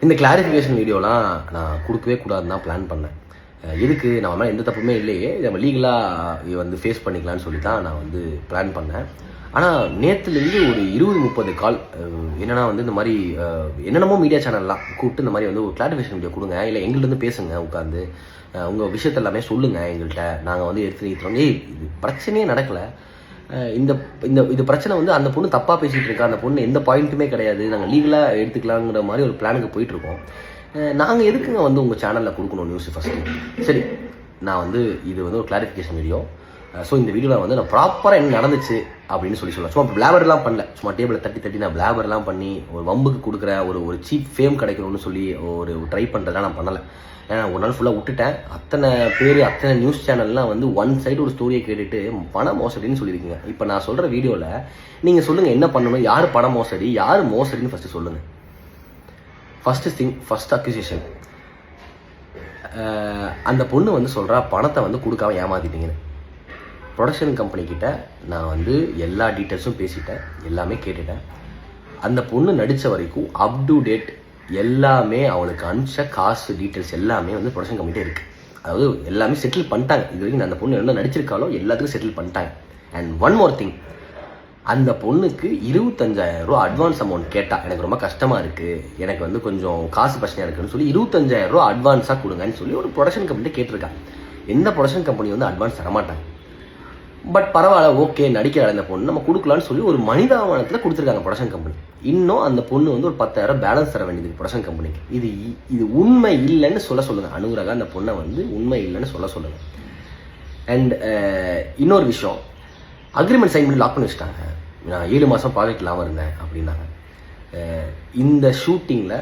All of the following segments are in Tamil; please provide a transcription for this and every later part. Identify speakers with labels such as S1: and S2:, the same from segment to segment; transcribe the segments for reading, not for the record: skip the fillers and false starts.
S1: இந்த கிளாரிஃபிகேஷன் வீடியோலாம் நான் கொடுக்கவே கூடாதுன்னு தான் பிளான் பண்ணேன். எதுக்கு நம்ம மேலே எந்த தப்புமே இல்லையே, இதை நம்ம லீகலாக வந்து ஃபேஸ் பண்ணிக்கலான்னு சொல்லி தான் நான் வந்து பிளான் பண்ணேன். ஆனால் நேற்றுலேருந்து ஒரு 20-30 கால் என்னென்னா வந்து இந்த மாதிரி என்னென்னமோ மீடியா சேனல்லாம் கூப்பிட்டு இந்த மாதிரி வந்து ஒரு கிளாரிஃபிகேஷன் வீடியோ கொடுங்க, இல்லை எங்கள்கிட்ட பேசுங்க, உட்காந்து உங்கள் விஷயத்த எல்லாமே சொல்லுங்கள் எங்கள்கிட்ட, நாங்கள் வந்து எடுத்து நிறுத்துறோம். இது பிரச்சனையே நடக்கலை. இந்த இந்த இது பிரச்சனை வந்து அந்த பொண்ணு தப்பாக பேசிகிட்டு இருக்கா, அந்த பொண்ணு எந்த பாயிண்ட்டுமே கிடையாது, நாங்கள் லீகலாக எடுத்துக்கலாங்கிற மாதிரி ஒரு பிளானுக்கு போயிட்டுருக்கோம். நாங்கள் எதுக்குங்க வந்து உங்கள் சேனலில் கொடுக்கணும் நியூஸ் ஃபஸ்ட்டு? சரி, நான் வந்து இது வந்து ஒரு கிளாரிஃபிகேஷன் வீடியோ. ஸோ இந்த வீடியோவில் வந்து நான் ப்ராப்பராக என்ன நடந்துச்சு அப்படின்னு சொல்லலாம். சும்மா பிளாபர்லாம் பண்ணல, சும்மா டேபிளை தட்டி நான் பிளாபர்லாம் பண்ணி ஒரு வம்புக்கு கொடுக்குற ஒரு சீப் ஃபேம் கிடைக்கணும்னு சொல்லி ஒரு ட்ரை பண்ணுறதுலாம் நான் பண்ணலை. ஏன்னா ஒரு நாள் ஃபுல்லாக விட்டுட்டேன். அத்தனை பேர் அத்தனை நியூஸ் சேனல்லாம் வந்து ஒன் சைடு ஒரு ஸ்டோரியை கேட்டுட்டு பண மோசடின்னு சொல்லியிருக்கீங்க. இப்போ நான் சொல்கிற வீடியோவில் நீங்கள் சொல்லுங்கள் என்ன பண்ணணும், யார் பண மோசடி, யார் மோசடின்னு ஃபஸ்ட்டு சொல்லுங்கள். ஃபஸ்ட் அக்யூசேஷன், அந்த பொண்ணு வந்து சொல்கிறா பணத்தை வந்து கொடுக்காம ஏமாத்திட்டீங்கன்னு. ப்ரொடக்ஷன் கம்பெனிக்கிட்ட நான் வந்து எல்லா டீட்டெயில்ஸும் பேசிட்டேன், எல்லாமே கேட்டுட்டேன். அந்த பொண்ணு நடித்த வரைக்கும் அப் டு டேட் எல்லாமே அவளுக்கு அனுப்பிச்ச காசு டீட்டெயில்ஸ் எல்லாமே வந்து ப்ரொடக்ஷன் கம்பெனிட்டே இருக்குது. அதாவது எல்லாமே செட்டில் பண்ணிட்டாங்க. இது வரைக்கும் அந்த பொண்ணு என்ன நடிச்சிருக்காலோ எல்லாத்துக்கும் செட்டில் பண்ணிட்டாங்க. அண்ட் ஒன் மோர் திங், அந்த பொண்ணுக்கு 25,000 ரூபா அட்வான்ஸ் அமௌண்ட் கேட்டால் எனக்கு ரொம்ப கஷ்டமாக இருக்குது, எனக்கு வந்து கொஞ்சம் காசு பிரச்சனையாக இருக்குன்னு சொல்லி 25,000 ரூபா அட்வான்ஸாக கொடுங்கன்னு சொல்லி ஒரு ப்ரொடக்ஷன் கம்பெனிட்டே கேட்டிருக்காங்க. எந்த ப்ரொடக்ஷன் கம்பெனி வந்து அட்வான்ஸ் தரமாட்டாங்க. பட் பரவாயில்ல, ஓகே நடிக்கிற அந்த பொண்ணு நம்ம கொடுக்கலான்னு சொல்லி ஒரு மனிதாபனத்தில் கொடுத்துருக்காங்க ப்ரொடக்ஷன் கம்பெனி. இன்னும் அந்த பொண்ணு வந்து ஒரு 10,000 பேலன்ஸ் தர வேண்டியது ப்ரொடக்ஷன் கம்பெனிக்கு. இது உண்மை இல்லைன்னு சொல்லுங்கள். அனுராகா அந்த பொண்ணை வந்து உண்மை இல்லைன்னு சொல்லுங்கள். அண்ட் இன்னொரு விஷயம், அக்ரிமெண்ட் சைன் பண்ணி லாக் பண்ணி வச்சுட்டாங்க. நான் 7 மாதம் ப்ராஜெக்ட் இல்லாமல் இருந்தேன் அப்படின்னாங்க. இந்த ஷூட்டிங்கில்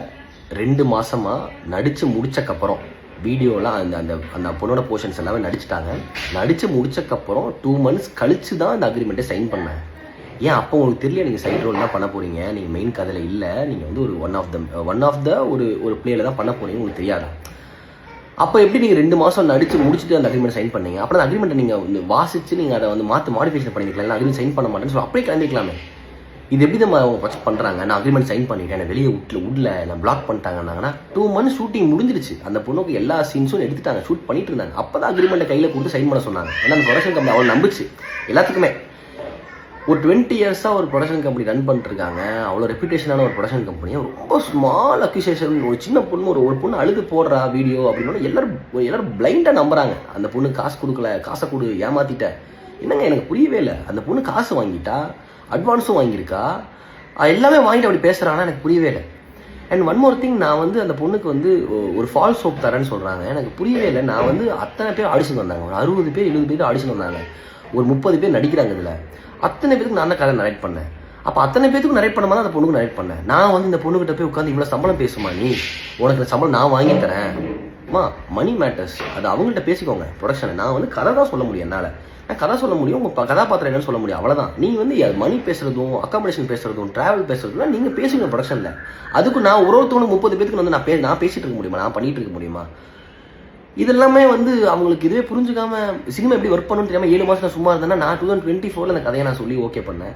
S1: 2 மாதமாக நடித்து முடிச்சக்கப்புறம் வீடியோலாம் அந்த அந்த அந்த பொண்ணோட போர்ஷன்ஸ் எல்லாமே நடிச்சிட்டாங்க. நடித்து முடிச்சக்கப்புறம் 2 months கழித்து தான் அந்த அக்ரிமெண்ட்டை சைன் பண்ணேன். ஏன் அப்போ உங்களுக்கு தெரியல நீங்கள் சைட் ரோல் தான் பண்ண போகிறீங்க, நீங்கள் மெயின் கதையில் இல்லை, நீங்கள் வந்து ஒரு ஒன் ஆஃப் த ஒரு பிளேயில் தான் பண்ண போகிறீங்க, உங்களுக்கு தெரியாதா? அப்போ எப்படி நீங்கள் 2 மாதம் நடித்து முடிச்சுட்டு அந்த அக்ரிமெண்ட் சைன் பண்ணீங்க? அப்புறம் அந்த அக்ரிமெண்ட்டை நீங்கள் வாசித்து நீங்கள் அதை வந்து மாடிஃபிகேஷன் பண்ணிக்கலாம், இல்லை அக்ரிமெண்ட் சைன் பண்ண மாட்டேன்னு சொல்லி அப்படியே கிளம்பிக்கலாமே. இது எப்படி நம்ம அவங்க பண்ணுறாங்க? நான் அக்ரிமெண்ட் சைன் பண்ணிட்டேன், நான் வெளியே விடல, நான் பிளாக் பண்ணிட்டாங்கன்னாங்கன்னா 2 months ஷூட்டிங் முடிஞ்சிருச்சு. அந்த பொண்ணுக்கு எல்லா சீன்ஸும் எடுத்துட்டாங்க, ஷூட் பண்ணிட்டு இருந்தாங்க. அப்போ தான் அக்ரிமெண்ட்டை கையில் கொடுத்து சைன் பண்ண சொன்னாங்க. ஏன்னா அந்த ப்ரொடக்ஷன் கம்பெனி அவள் நம்பிச்சு எல்லாத்துக்குமே. ஒரு 20 years-ஆக ஒரு ப்ரொடக்ஷன் கம்பெனி ரன் பண்ணிட்டுருக்காங்க. அவ்வளோ ரெப்யூட்டேஷனான ஒரு ப்ரொடக்ஷன் கம்பெனி. ரொம்ப ஸ்மால் அக்யூசேஷன், ஒரு சின்ன பொண்ணு ஒரு பொண்ணு அழுது போடுறா வீடியோ அப்படின்னா எல்லாரும் பிளைண்டாக நம்புறாங்க. அந்த பொண்ணு காசு கொடுக்கல, காசை கொடு, ஏமாத்திட்ட. என்னங்க எனக்கு புரியவே இல்லை. அந்த பொண்ணு காசு வாங்கிட்டா, அட்வான்ஸும் வாங்கியிருக்கா, எல்லாமே வாங்கிட்டு அப்படி பேசுகிறாங்கன்னா எனக்கு புரியவே இல்லை. அண்ட் ஒன் மோர் திங், நான் வந்து அந்த பொண்ணுக்கு வந்து ஒரு ஃபால்ஸ் ஹோப் தரேன்னு சொல்கிறாங்க. எனக்கு புரியவே இல்லை. நான் வந்து அத்தனை பேர் ஆடிஷன் வந்தாங்க, ஒரு 60 பேர் 70 பேர் ஆடிஷன் வந்தாங்க, ஒரு 30 பேர் நடிக்கிறாங்க. இதில் அத்தனை பேருக்கு நான் தான் கதை நரேட் பண்ணேன். அப்போ அத்தனை பேருக்கு நரேட் பண்ண மாதிரி அந்த பொண்ணுக்கு நரேட் பண்ணேன். நான் வந்து இந்த பொண்ணுக்கிட்ட போய் உட்காந்து இவ்வளோ சம்பளம் பேசுமா, நீ உனக்கு சம்பளம் நான் வாங்கி தரேன், மணி மேட்டர்ஸ், அது அவங்கள்ட்ட பேசிக்கோங்க ப்ரொடக்ஷனை. நான் வந்து கதை தான் சொல்ல முடியும், என்னால் நான் கதை சொல்ல முடியும், உங்கள் கதாபாத்திரம் என்னன்னு சொல்ல முடியும், அவ்வளோதான். நீங்கள் வந்து மணி பேசுகிறதும் அக்காமடேஷன் பேசுகிறதும் ட்ராவல் பேசுகிறதும் நீங்கள் பேசுங்க ப்ரொடக்ஷனில். அதுக்கு நான் ஒருத்தவனுக்கு 30 பேருக்கு வந்து நான் பேசிகிட்டு இருக்க முடியுமா, நான் பண்ணிகிட்டு இருக்க முடியுமா? இதெல்லாமே வந்து அவங்களுக்கு இதுவே புரிஞ்சுக்காம சினிமா எப்படி ஒர்க் பண்ணணும்னு தெரியாமல் 7 மாதம் சும்மா இருந்தேன்னா நான் 2024 அந்த கதையை நான் சொல்லி ஓகே பண்ணேன்.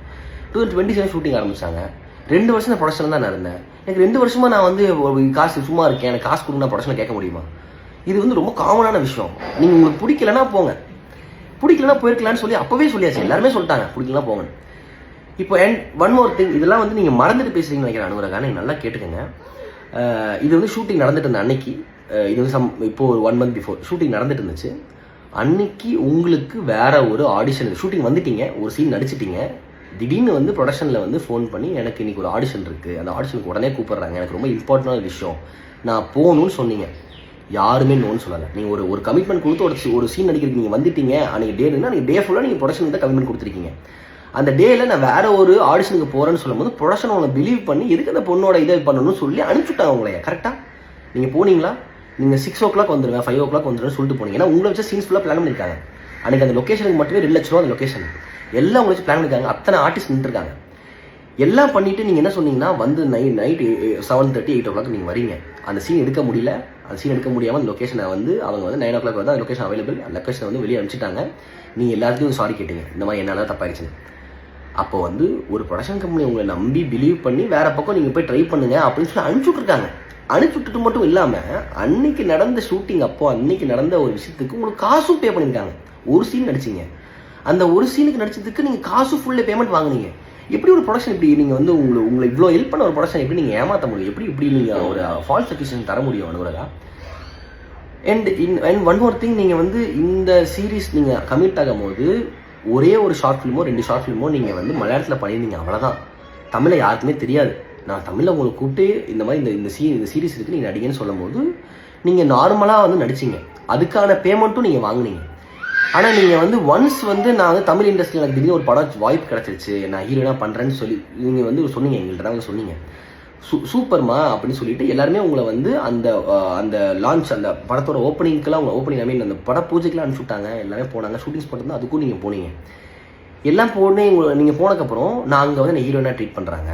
S1: 2027 ஷூட்டிங் ஆரம்பிச்சாங்க. 2 வருஷம் நான் ப்ரொடக்ஷன் தான் நான் இருந்தேன். எனக்கு 2 வருஷமாக நான் வந்து காசு சும்மா இருக்கேன், எனக்கு காசு கொடுங்க, ப்ரொடக்ஷனில் கேட்க முடியுமா? இது வந்து ரொம்ப காமனான விஷயம். நீங்கள் உங்களுக்கு பிடிக்கலன்னா போங்க, பிடிக்கலன்னா போயிருக்கலான்னு சொல்லி அப்போவே சொல்லியாச்சு, எல்லாருமே சொல்லிட்டாங்க பிடிக்கலன்னா போங்க. இப்போ ஒன் மோர் திங், இதெல்லாம் வந்து நீங்கள் மறந்துட்டு பேசுறீங்கன்னு நினைக்கிறேன் அனுராகா. நீங்கள் நல்லா கேட்டுக்கோங்க. இது வந்து ஷூட்டிங் நடந்துட்டு இருந்த அன்னைக்கு, இது வந்து இப்போ ஒரு 1 month பிஃபோர் ஷூட்டிங் நடந்துட்டு இருந்துச்சு. அன்னைக்கு உங்களுக்கு வேற ஒரு ஆடிஷன், ஷூட்டிங் வந்துட்டீங்க, ஒரு சீன் நடிச்சிட்டீங்க. திடீர்னு வந்து ப்ரொடக்ஷனில் வந்து ஃபோன் பண்ணி எனக்கு இன்னைக்கு ஒரு ஆடிஷன் இருக்குது, அந்த ஆடிஷனுக்கு உடனே கூப்பிட்றாங்க, எனக்கு ரொம்ப இம்பார்ட்டண்டான விஷயம், நான் போகணும்னு சொன்னீங்க. யாருமே நோன்னு சொல்லலை. நீங்கள் ஒரு கமிட்மெண்ட் கொடுத்து ஒரு சீன் நடிக்கிறதுக்கு நீங்கள் வந்துட்டீங்க. அன்றைக்கி டேனா நீங்கள் டே ஃபுல்லாக நீங்கள் ப்ரொடக்ஷன் தான் கமிட்மெண்ட் கொடுத்துருக்கீங்க. அந்த டேயில் நான் வேற ஒரு ஆடிஷனுக்கு போகிறேன்னு சொல்லும்போது ப்ரொடக்ஷன் உங்களை பிலீவ் பண்ணி எதுக்கு அந்த பொண்ணோட இதை பண்ணணும்னு சொல்லி அனுப்பிச்சுட்டாங்க உங்களைய. கரெக்டாக நீங்கள் போனீங்களா? நீங்கள் 6 o'clock வந்துடுவேன், 5 o'clock வந்துடுவேன் சொல்லிட்டு போனீங்க. ஏன்னா உங்களை வச்சு சீன்ஸ் ஃபுல்லாக பிளான் பண்ணியிருக்காங்க. அன்றைக்கி அந்த லொக்கேஷனுக்கு மட்டுமே 2 லட்ச ரூபா அந்த லொக்கேஷன், எல்லாம் உங்களை வச்சு பிளான் பண்ணியிருக்காங்க. அத்தனை ஆர்டிஸ்ட் நின்றுருக்காங்க. எல்லாம் பண்ணிவிட்டு நீங்கள் என்ன சொன்னீங்கன்னா வந்து நைட் 7:30 8 o'clock நீங்கள் வரீங்க. அந்த சீன் எடுக்க முடியல. அந்த சீன் எடுக்க முடியாமல் அந்த லொக்கேஷனை வந்து அவங்க வந்து 9 o'clock வந்து அந்த லொக்கேஷன் அவைலபிள், அந்த லொக்கேஷனை வந்து வெளியே அனுப்பிச்சிட்டாங்க. நீங்கள் எல்லாத்துக்கும் சாரி கேட்டீங்க, இந்த மாதிரி என்னால் தப்பாயிடுச்சுன்னு. அப்போ வந்து ஒரு ப்ரொடக்ஷன் கம்பெனி உங்களை நம்பி பிலீவ் பண்ணி வேறு பக்கம் நீங்கள் போய் ட்ரை பண்ணுங்க அப்படின்னு சொல்லி அனுப்பிச்சுட்ருக்காங்க. அனுப்பி விட்டுட்டு மட்டும் இல்லாமல் அன்னைக்கு நடந்த ஷூட்டிங் அப்போ அன்னைக்கு நடந்த ஒரு விஷயத்துக்கு உங்களுக்கு காசும் பே பண்ணியிருக்காங்க. ஒரு சீன் நடிச்சிங்க, அந்த ஒரு சீனுக்கு நடிச்சதுக்கு நீங்கள் காசு ஃபுல்லே பேமெண்ட் வாங்குனீங்க. எப்படி ஒரு ப்ரொடக்ஷன் இப்படி நீங்கள் வந்து உங்களை இவ்வளோ ஹெல்ப் பண்ண ஒரு ப்ரொடக்ஷன் எப்படி நீங்கள் ஏமாற்ற முடியும்? எப்படி நீங்கள் ஒரு ஃபால்ஸ் அக்யூசேஷன் தர முடியும் Anuradha? And one more thing, நீங்கள் வந்து இந்த சீரீஸ் நீங்கள் கமிட் ஆகும் போது ஒரே ஒரு ஷார்ட் ஃபிலிமோ 2 ஷார்ட் ஃபிலிமோ நீங்கள் வந்து மலையாளத்தில் பண்ணியிருந்தீங்க, அவ்வளோதான். தமிழில் யாருக்குமே தெரியாது. நான் தமிழில் உங்களை கூப்பிட்டு இந்த மாதிரி இந்த சீரீஸ் இருக்குது நீங்கள் நடிகன்னு சொல்லும் போது நீங்கள் நார்மலாக வந்து நடிச்சிங்க, அதுக்கான பேமெண்ட்டும் நீங்கள் வாங்கினீங்க. ஆனால் நீங்கள் வந்து ஒன்ஸ் வந்து நான் வந்து தமிழ் இண்டஸ்ட்ரியில் எனக்கு திடீர்னு ஒரு படம் வாய்ப்பு கிடச்சிருச்சு, நான் ஹீரோனா பண்ணுறேன்னு சொல்லி நீங்கள் வந்து சொன்னீங்க, எங்கள்கிட்ட தான் வந்து சொன்னீங்க. சூப்பர்மா அப்படின்னு சொல்லிட்டு எல்லாருமே உங்களை வந்து அந்த லான்ச் அந்த படத்தோட ஓப்பனிங்க்கெல்லாம் உங்களை ஓப்பனிங் அந்த பட பூஜைக்கெல்லாம் அனுப்பிச்சுட்டாங்க. எல்லாமே போனாங்க, ஷூட்டிங்ஸ் பண்ணுறது அதுக்கும் நீங்கள் போனீங்க. எல்லாம் நீங்கள் போனதுக்கப்புறம் நான் அங்கே வந்து ஹீரோனா ட்ரீட் பண்ணுறாங்க,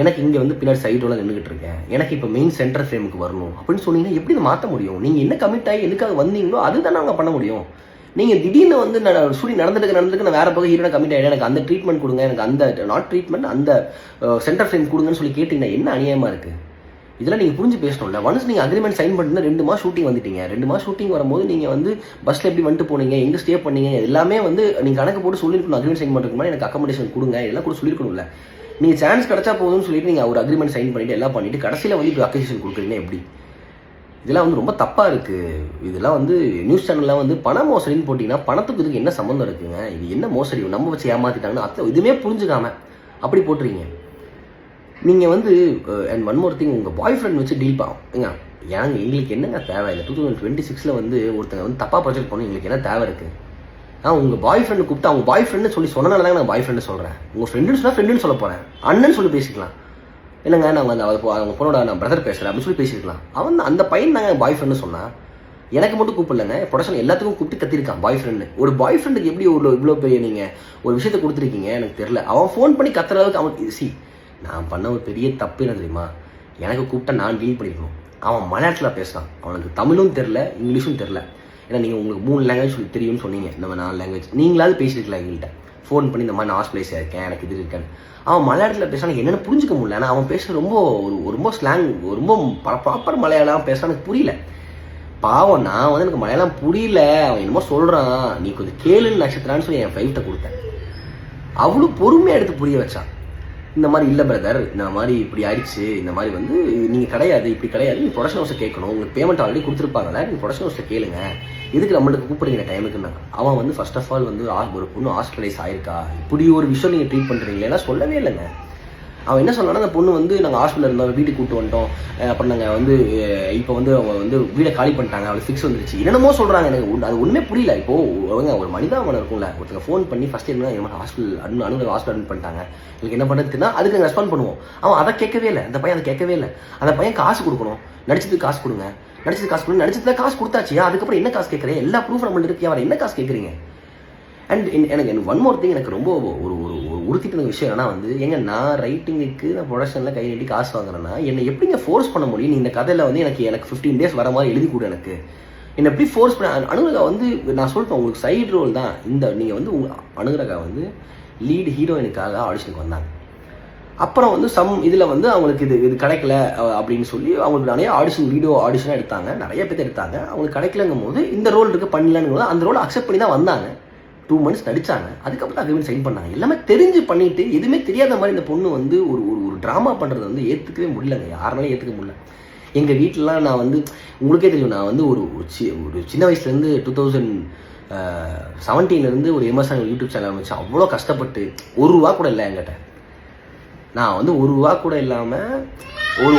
S1: எனக்கு இங்கே வந்து பின்னாடி சைடோலாம் நின்றுக்கிட்டு இருக்கேன், எனக்கு இப்போ மெயின் சென்டர் ஃப்ரேமுக்கு வரணும் அப்படின்னு சொன்னீங்கன்னா எப்படி இதை மாற்ற முடியும்? நீங்கள் என்ன கமிட் ஆகி எதுக்காக வந்தீங்களோ அதுதான் நாங்கள் பண்ண முடியும். நீங்கள் திடீர்னு வந்து ஷூட்டிங் நடந்துட்டு நான் வேறு பக்கம் ஹீரோனா கமிட் ஆகிடும், எனக்கு அந்த ட்ரீட்மெண்ட் கொடுங்க, எனக்கு அந்த நாட் ட்ரீட்மெண்ட் அந்த சென்டர் ஃப்ரேம் கொடுங்கன்னு சொல்லி கேட்டிங்கன்னா என்ன அநியாயமாக இருக்குது? இதெல்லாம் நீங்கள் புரிஞ்சு பேசணும்ல. ஒன்ஸ் நீங்கள் அக்ரிமெண்ட் சைன் பண்ணிட்டு 2 மாதம் ஷூட்டிங் வந்துட்டீங்க. 2 மாதம் ஷூட்டிங் வரும்போது நீங்கள் வந்து பஸ்ஸில் எப்படி வந்துட்டு போனீங்க, எங்கே ஸ்டே பண்ணீங்க, எல்லாமே வந்து நீங்கள் கணக்கு போட்டு சொல்லியிருக்கணும். அக்ரிமெண்ட் சைன் பண்ணுறதுக்கு முன்னாடி எனக்கு அக்கமடேஷன் கொடுங்க, இதெல்லாம் கூட சொல்லியிருக்கணும்ல. நீங்கள் சான்ஸ் கிடச்சா போதும்னு சொல்லிட்டு நீங்கள் ஒரு அக்ரிமெண்ட் சைன் பண்ணிவிட்டு எல்லாம் பண்ணிவிட்டு கடைசியில் வந்து இப்போ அக்யூசேஷன் கொடுக்குறீங்க எப்படி? இதெல்லாம் வந்து ரொம்ப தப்பாக இருக்குது. இதெல்லாம் வந்து நியூஸ் சேனல்லாம் வந்து பண மோசடின்னு போட்டிங்கன்னா பணத்துக்கு இதுக்கு என்ன சம்மந்தம் இருக்குங்க? இது என்ன மோசடி? நம்ம வச்சு ஏமாற்றிட்டாங்கன்னு அத்தை இதுவுமே புரிஞ்சுக்காம அப்படி போட்டுறீங்க. நீங்கள் வந்து அண்ட் ஒன் மோர் திங், உங்கள் பாய் ஃப்ரெண்ட் வச்சு டீல் ஏங்க எங்களுக்கு என்னங்க தேவை? இந்த 2026 வந்து ஒருத்தங்க வந்து தப்பாக ப்ரொஜெக்ட் பண்ணி எங்களுக்கு என்ன தேவை இருக்குது? உங்கள் பாய் ஃப்ரெண்டு கூப்பிட்டு அவங்க பாய் ஃப்ரெண்டு சொல்லி சொன்னனால தாங்க நான் பாய் ஃப்ரெண்டு சொல்கிறேன். உங்கள் ஃப்ரெண்டுன்னு சொன்னால் ஃப்ரெண்டுன்னு சொல்ல போகிறேன், அண்ணன்னு சொல்லி பேசிக்கலாம். இல்லைங்க நான் வந்து அவங்க பொண்ணோட நான் பிரதர் பேசுகிறேன் அப்படின்னு சொல்லி பேசியிருக்கலாம். அவன் அந்த பையன் நாங்கள் பாய் ஃப்ரெண்டு சொன்னால் எனக்கு மட்டும் கூப்பிடலங்க, ப்ரொடக்ஷன் எல்லாத்துக்கும் கூப்பிட்டு கத்திருக்கான் பாய் ஃப்ரெண்டு. ஒரு பாய் ஃப்ரெண்டுக்கு எப்படி இவ்வளோ பெரிய நீங்கள் ஒரு விஷயத்தை கொடுத்துருக்கீங்க எனக்கு தெரில. அவன் ஃபோன் பண்ணி கத்துற அளவுக்கு அவன் நான் பண்ண ஒரு பெரிய தப்பு என்ன தெரியுமா? எனக்கு கூப்பிட்டா நான் டீல் பண்ணிக்கணும். அவன் மலையாளத்தில் பேசுகிறான், அவனுக்கு தமிழும் தெரில இங்கிலீஷும் தெரில. ஏன்னா நீங்கள் உங்களுக்கு 3 லாங்குவேஜ் தெரியும்னு சொன்னீங்க, நம்ம 4 லாங்குவேஜ் நீங்களாவது பேசியிருக்கலாம் எங்கள்கிட்ட ஃபோன் பண்ணி இந்த மாதிரி நான் ஹாஸ்பிட்டலைஸாக இருக்கேன், எனக்கு இது இருக்கேன். அவன் மலையாளத்தில் பேசுகிறான், என்னென்னு புரிஞ்சிக்க முடியல. ஆனால் அவன் பேசுகிற ரொம்ப ஸ்லாங், ரொம்ப ப்ராப்பர் மலையாளம் பேசுகிறான், எனக்கு புரியல. பாவம் நான் வந்து எனக்கு மலையாளம் புரியல, அவன் என்னமோ சொல்கிறான், நீ கொஞ்சம் கேளுன்னு நட்சத்திரான்னு சொல்லி என் ஃபைவ்ட்டை கொடுத்தேன். அவ்வளோ பொறுமையாக எடுத்து புரிய வச்சான். இந்த மாதிரி இல்லை பிரதர், இந்த மாதிரி இப்படி ஆயிடுச்சு, இந்த மாதிரி வந்து நீங்கள் கிடையாது, இப்படி கிடையாது, நீங்கள் ப்ரொடக்ஷன் ஹவுஸை கேட்கணும், உங்களுக்கு பேமெண்ட் ஆல்ரெடி கொடுத்துருப்பாங்கல்ல, நீங்கள் ப்ரொடக்ஷன் ஹவுஸில் கேளுங்க, இதுக்கு நம்மளுக்கு கூப்பிடுங்க டைமுக்குன்னா. அவன் வந்து ஃபர்ஸ்ட் ஆஃப் ஆல் வந்து ஒரு பொண்ணு ஹாஸ்பிட்டலைஸ் ஆயிருக்கா, இப்படி ஒரு விஷயம் நீங்கள் ட்ரீட் பண்ணுறீங்களா சொல்லவே இல்லைங்க. அவன் என்ன சொன்னான்னா, அந்த பொண்ணு வந்து நாங்கள் ஹாஸ்பிட்டலில் இருந்தோம், வீட்டுக்கு கூப்பிட்டு வந்துட்டோம், அப்புறம் நாங்கள் வந்து இப்போ வந்து அவங்க வந்து வீடை காலி பண்ணிட்டாங்க, அவளுக்கு ஃபிக்ஸ் வந்துருச்சு, என்னென்னமோ சொல்கிறாங்க. எனக்கு அது ஒன்றுமே புரியல. இப்போது அவங்க ஒரு மனிதாபனம் இருக்கும்ல, ஒருத்தங்க ஃபோன் பண்ணி ஃபஸ்ட்டு என்ன ஹாஸ்பிட்டல் ஹாஸ்பிட்டல் அட்மிட் பண்ணிட்டாங்க, எனக்கு என்ன பண்ணுறதுன்னா அதுக்கு நாங்கள் ரெஸ்பாண்ட் பண்ணுவோம். அவன் அதை கேட்கவே இல்லை, அந்த பையன் அதை கேட்கவே இல்லை. அந்த பையன் காசு கொடுக்கணும், நடிச்சதுக்கு காசு கொடுங்க, நடிச்சதுக்கு காசு கொடுத்தாச்சு, அதுக்கப்புறம் என்ன காசு கேட்குறேன், எல்லா ப்ரூஃப் நம்மள்ட்ட இருக்கு, அவர் என்ன காசு கேட்குறீங்க? அண்ட் எனக்கு ஒன் மோர் திங், எனக்கு ரொம்ப ஒரு உறுத்திட்டு விஷயம் என்னன்னா வந்து, நான் ரைட்டிங்குக்கு நான் ப்ரொடக்ஷனில் கை நீட்டி காசு வாங்குறேன்னா என்னை எப்படிங்க ஃபோர்ஸ் பண்ண முடியும்? நீ இந்த கதையில் வந்து எனக்கு 15 days வர மாதிரி எழுதி கொடு, எனக்கு என்னை எப்படி ஃபோர்ஸ் பண்ண? அனுராதா வந்து நான் சொல்லிட்டேன், உங்களுக்கு சைடு ரோல் தான் இந்த, நீங்கள் வந்து அனுராதா வந்து லீட் ஹீரோயினுக்காக ஆடிஷனுக்கு வந்தாங்க. அப்புறம் வந்து இதில் வந்து அவங்களுக்கு இது கிடைக்கல அப்படின்னு சொல்லி அவங்களுக்கு நிறைய ஆடிஷனாக எடுத்தாங்க, நிறைய பேர் எடுத்தாங்க. அவங்களுக்கு கிடைக்கலங்கும் போது இந்த ரோல் இருக்குது பண்ணலான்னு போது அந்த ரோலை அக்செப்ட் பண்ணி தான் வந்தாங்க. 2 months நடிச்சாங்க, அதுக்கப்புறம் அக்ரிமெண்ட் சைன் பண்ணாங்க. எல்லாமே தெரிஞ்சு பண்ணிட்டு எதுவுமே தெரியாத மாதிரி இந்த பொண்ணு வந்து ஒரு ட்ராமா பண்ணுறது வந்து ஏற்றுக்கவே முடியலங்க, யாருனாலும் ஏற்றுக்க முடியல. எங்கள் வீட்டிலலாம் நான் வந்து உங்களுக்கே தெரியும், நான் வந்து ஒரு சின்ன வயசுலேருந்து 2017 ஒரு எம்எஸ்ஆன் யூடியூப் சேனல் வச்சு அவ்வளோ கஷ்டப்பட்டு ₹1 கூட இல்லை என்கிட்ட. நான் வந்து ₹1 கூட இல்லாமல்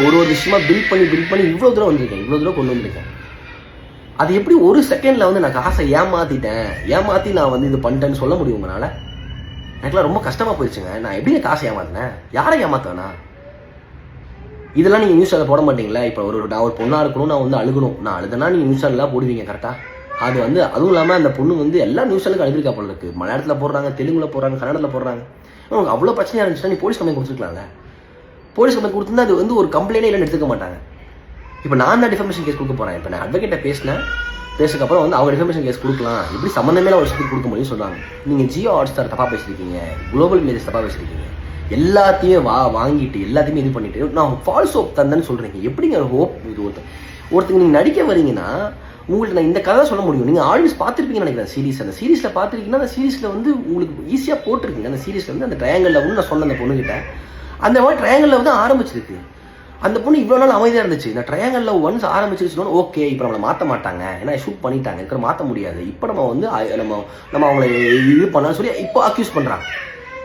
S1: ஒரு விஷயமா பில்ட் பண்ணி இவ்வளோ தூரம் வந்திருக்கேன், இவ்வளோ தூரம் கொண்டு வந்திருக்கேன். அது எப்படி ஒரு செகண்டில் வந்து நான் காசை ஏமாற்றி நான் வந்து இது பண்ணிட்டேன்னு சொல்ல முடியும் உங்களால்? எனக்குலாம் ரொம்ப கஷ்டமாக போயிடுச்சுங்க. நான் எப்படிங்க காசை ஏமாத்தினேன்? யாரை ஏமாத்தேனா? இதெல்லாம் நீங்கள் நியூஸ் சேனல் போட மாட்டீங்களா? இப்போ நான் ஒரு பொண்ணாக இருக்கணும், நான் வந்து அழுகணும், நான் அழுதுனா நீங்கள் நியூஸ் சேனல்லாம் போடுவீங்க கரெக்டாக. அது வந்து அதுவும் இல்லாமல் அந்த பொண்ணு வந்து எல்லா நியூஸ் சேனலுக்கு அழுதிருக்கா போல இருக்குது. மலையாளத்தில் போடுறாங்க, தெலுங்குல போடுறாங்க, கன்னடத்தில் போடுறாங்க. உங்களுக்கு அவ்வளோ பிரச்சனையாக இருந்துச்சுன்னா நீ போலீஸ் கம்ப்ளைண்ட் கொடுத்துருக்கலாம்ல. போலீஸ் கம்ப்ளைண்ட் கொடுத்துருந்தா அது வந்து ஒரு கம்ப்ளைண்டே இல்லைன்னு எடுத்துக்க மாட்டாங்க. இப்போ நான் தான் டிஃபர்மேஷன் கேஸ் கொடுக்க போகிறேன். இப்போ நான் அட்வொகேட்டை பேசுக்கப்புறம் வந்து அவங்க டிஃபர்மேஷன் கேஸ் கொடுக்கலாம், இப்படி சம்மந்தமே ஒரு விஷயத்துக்கு கொடுக்க முடியும்னு சொல்லுவாங்க. நீங்கள் ஜியோ ஹாட்ஸ்டார் தப்பாக பேசியிருக்கீங்க, குளோபல் இமேஜஸ் தப்பாக பேசியிருக்கீங்க, எல்லாத்தையுமே வாங்கிட்டு எல்லாத்தையுமே இது பண்ணிட்டு நான் ஃபால்ஸ் ஹோப் தந்தேன்னு சொல்கிறீங்க. எப்படிங்க ஹோப் இது ஒருத்தங்க நீங்கள் நடிக்க வரீங்கன்னா உங்கள்கிட்ட நான் இந்த கதை சொல்ல முடியும். நீங்கள் ஆடியன்ஸ் பார்த்துருப்பீங்கன்னு நினைக்கிறேன் சீரிஸ். அந்த சீரிஸில் பார்த்துருக்கீங்கன்னா அந்த சீரிஸில் வந்து உங்களுக்கு ஈஸியாக போட்டிருக்கீங்க. அந்த சீரிஸில் வந்து அந்த ட்ரையாங்கல் லவ்னு நான் சொன்ன அந்த பொண்ணுகிட்ட அந்த மாதிரி ட்ரையாங்கல் லவ் தான் ஆரம்பிச்சிருக்கு. அந்த பொண்ணு இவ்வளோ நாள் அமைதியாக இருந்துச்சு. இந்த ட்ரையாங்கல் லவ் ஒன்ஸ் ஆரம்பிச்சிருச்சுன்னு ஓகே இப்போ நம்மளை மாற்ற மாட்டாங்க, ஏன்னா ஷூட் பண்ணிட்டாங்க, இருக்கிற மாற்ற முடியாது, இப்போ நம்ம வந்து நம்ம அவங்களை இது பண்ணலாம்னு சொல்லி இப்போ அக்யூஸ் பண்ணுறாங்க.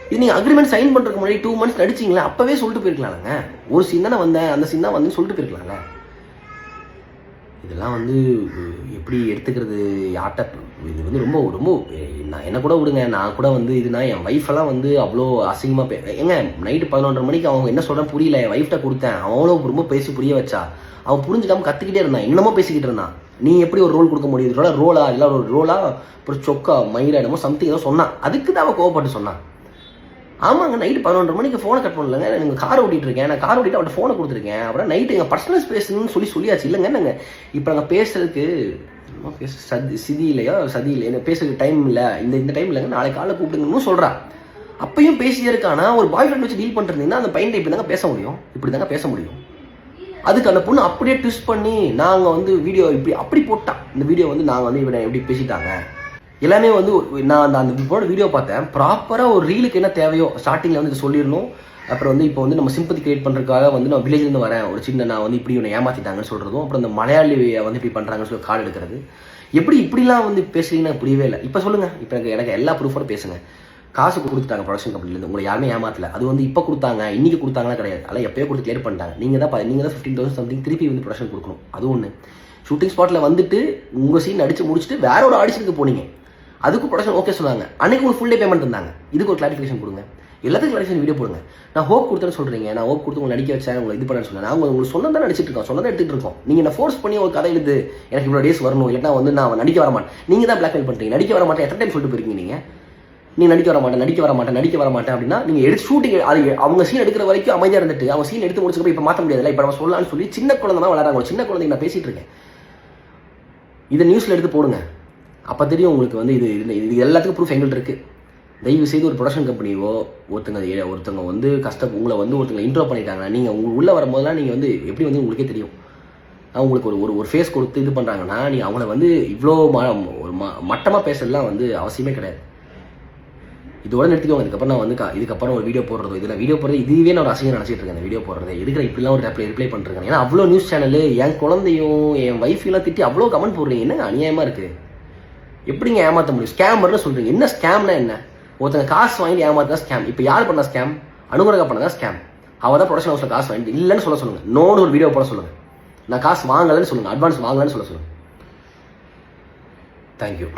S1: இது நீங்கள் அக்ரிமெண்ட் சைன் பண்ணுறதுக்கு முன்னாடி 2 months நடிச்சிங்களா அப்போவே சொல்லிட்டு போயிருக்கலாங்க. ஒரு சீன் தானே வந்தேன், அந்த சீன் தான் வந்து சொல்லிட்டு போயிருக்கலாங்க. இதெல்லாம் வந்து எப்படி எடுத்துக்கிறது யார்கிட்ட? இது வந்து ரொம்ப ரொம்ப நான் என்ன கூட விடுங்க, நான் கூட வந்து இதுனா என் ஒய்ஃபெல்லாம் வந்து அவ்வளோ அசிங்கமாக ஏங்க நைட்டு 11:30 மணிக்கு அவங்க என்ன சொல்கிறேன் புரியல, என் ஒய்ஃப்ட்ட கொடுத்தேன், அவங்களும் ரொம்ப பேசி புரிய வச்சா, அவன் புரிஞ்சுக்காம கற்றுக்கிட்டே இருந்தான், என்னமோ பேசிக்கிட்டு இருந்தான். நீ எப்படி ஒரு ரோல் கொடுக்க முடியும், இதோட ரோலா இல்லை ஒரு ரோலா அப்புறம் சொக்கா மயிரா என்னமோ சம்திங் ஏதோ சொன்னான். அதுக்கு தான் அவன் கோவப்பட்டு சொன்னான். ஆமாங்க நைட்டு 11:30 மணிக்கு ஃபோனை கட் பண்ணலங்க, நீங்கள் கார் ஓட்டிகிட்டு இருக்கேன், நான் கார் ஓட்டிட்டு அவட்ட ஃபோனை கொடுத்துருக்கேன், அப்புறம் நைட்டு எங்கள் பர்சனல் ஸ்பேஸ்ன்னு சொல்லியாச்சு இல்லைங்க. நாங்கள் இப்போ நாங்கள் பேசுறதுக்கு சதி இல்லையோ சதி இல்லை, எனக்கு பேசுறதுக்கு டைம் இல்லை, இந்த டைம் இல்லைங்க, நாளைக்கு காலை கூப்பிடுங்கன்னு சொல்கிறா. அப்பயும் பேசியே இருக்கானா ஒரு பாய் ஃப்ரெண்ட் வச்சு டீல் பண்ணிருந்தீங்கன்னா அந்த பையன் இப்படி தாங்க பேச முடியும், இப்படி தாங்க பேச முடியும். அதுக்கு அந்த பொண்ணு அப்படியே ட்விஸ்ட் பண்ணி நாங்கள் வந்து வீடியோ இப்படி அப்படி போட்டான். இந்த வீடியோ வந்து நாங்கள் வந்து இவனை எப்படி பேசிட்டாங்க எல்லாமே வந்து நான் அந்த வீடியோ பார்த்தேன். ப்ராப்பராக ஒரு ரீலுக்கு என்ன தேவையோ ஸ்டார்டிங்கில் வந்து இது சொல்லிடணும். அப்புறம் வந்து இப்போ வந்து நம்ம சிம்பத்தி கிரியேட் பண்ணுறதுக்காக வந்து நான் வில்லேஜ்லேருந்து வரேன், ஒரு சின்ன நான் வந்து இப்படி இவனை ஏமாற்றிட்டாங்கன்னு சொல்கிறதும், அப்புறம் இந்த மலையாளியை வந்து இப்படி பண்ணுறாங்கன்னு சொல்லி கார்டு எடுக்கிறது, எப்படி இப்படிலாம் வந்து பேசுறீங்கன்னா புரியவே இல்லை. இப்போ சொல்லுங்கள், இப்போ எனக்கு எல்லா ப்ரூஃபோட பேசுங்க. காசு கொடுத்துட்டாங்க ப்ரொடக்ஷன் கம்பெனிலேருந்து, உங்களை யாருமே ஏமாத்தல. அது வந்து இப்போ கொடுத்தாங்க இன்னைக்கு கொடுத்தாங்கன்னா கிடையாது, அதெல்லாம் எப்போயோ கொடுத்து கிளியர் பண்ணிட்டாங்க. நீங்கள் தான் 15,000 சம்திங் திருப்பி வந்து ப்ரொடக்ஷன் கொடுக்கணும். அது ஒன்று. ஷூட்டிங் ஸ்பாட்டில் வந்துட்டு உங்கள் சீன் அடித்து முடிச்சுட்டு வேற ஒரு ஆடிஷனுக்கு போனீங்க, அதுக்கு ப்ரொடக்ஷன் ஓகே சொன்னாங்க, அன்னைக்கு உங்களுக்கு ஃபுல் டே பேமெண்ட் இருந்தாங்க. இதுக்கு ஒரு கிளாரிஃபிகேஷன் கொடுங்க, எல்லாத்துக்கும் கிளாரிஃபிகேஷன் வீடியோ போடுங்க. நான் ஹோப் கொடுத்தேன்னு சொல்கிறீங்க, நான் ஹோப் கொடுத்து உங்களை நடிக்க வச்சேன், உங்களை இது பண்ணேன்னு சொன்னேன். நான் உங்களுக்கு சொன்னதான் தான் நடிச்சிட்டு இருக்கோம், சொன்னதான் எடுத்துகிட்டு இருக்கோம். நீங்கள் என்ன ஃபோர்ஸ் பண்ணி ஒரு கதை எழுது எனக்கு இவ்வளோ டேஸ் வரணும், இல்லைன்னா வந்து நான் நடிக்க வர மாட்டேன், நீங்கள் தான் பிளாக்மெயில் பண்ணுறீங்க. நடிக்க வர மாட்டேன் எத்தனை டைம் சொல்லிட்டு போயிருக்கீங்க நீங்கள் நடிக்க வர மாட்டேன் அப்படின்னா நீங்கள் எடுத்து ஷூட்டிங் அது அவங்க சீன் எடுக்கிற வரைக்கும் அமைதியாக இருந்துட்டு அவங்க சீன் எடுத்து முடிச்சுக்கப்போ இப்போ மாற்ற முடியாதுல்ல, இப்போ நம்ம சொல்லலாம்னு சொல்லி சின்ன குழந்தை தான் வளராங்க. சின்ன குழந்தைங்க நான் பேசிகிட்டு இருக்கேன், இதை நியூஸில் எடுத்து போடுங்க, அப்போ தெரியும் உங்களுக்கு வந்து இது எல்லாத்துக்கும் ப்ரூஃப் எங்கள்கிட்ட இருக்குது. தயவு செய்து ஒரு ப்ரொடக்ஷன் கம்பெனியோ ஒருத்தங்க வந்து உங்களை வந்து ஒருத்தங்க இன்ட்ரோ பண்ணிட்டாங்கன்னா நீங்கள் உங்களுக்கு உள்ளே வரும்போதெல்லாம் நீங்கள் வந்து எப்படி வந்து உங்களுக்கே தெரியும். அவங்களுக்கு ஒரு ஃபேஸ் கொடுத்து இது பண்ணுறாங்கன்னா நீங்கள் அவங்கள வந்து இவ்வளோ ஒரு மட்டமாக பேசுறதுலாம் வந்து அவசியமே கிடையாது. இதோட நிறுத்திக்கோங்க. இதுக்கப்புறம் நான் வந்து இதுக்கப்புறம் ஒரு வீடியோ போடுறதோ இதில் வீடியோ போடுறது இதுவே நான் ஒரு அசிங்கம் நினச்சிட்டு இருக்கேன். அந்த வீடியோ போடுறது எதுக்கு இப்படிலாம் ஒரு ரிப்ளை பண்ணுறேன். ஏன்னா அவ்வளோ நியூஸ் சேனல் என் குழந்தையும் என் ஒய்ஃபையும் திட்டி அவ்வளோ கமெண்ட் போடுறீங்க, என்ன அநியாயமாக இருக்குது. எப்படிங்க ஏமாற்ற முடியும்? ஸ்கேமர்னு சொல்கிறீங்க. என்ன ஸ்கேம்னா என்ன? ஒருத்தங்க காசு வாங்கி ஏமாத்தா ஸ்கேம். இப்போ யார் பண்ணா ஸ்கேம்? அனுமரகா பண்ணதான் ஸ்கேம். அவள் தான் ப்ரொடக்ஷன் ஹவுஸில் காசு வாங்கிட்டு இல்லைன்னு சொல்லுங்கள், நோன்னு ஒரு வீடியோ போட சொல்லுங்கள், நான் காசு வாங்கலைன்னு சொல்லுங்கள், அட்வான்ஸ் வாங்கலைன்னு சொல்லுங்கள். தேங்க்யூ.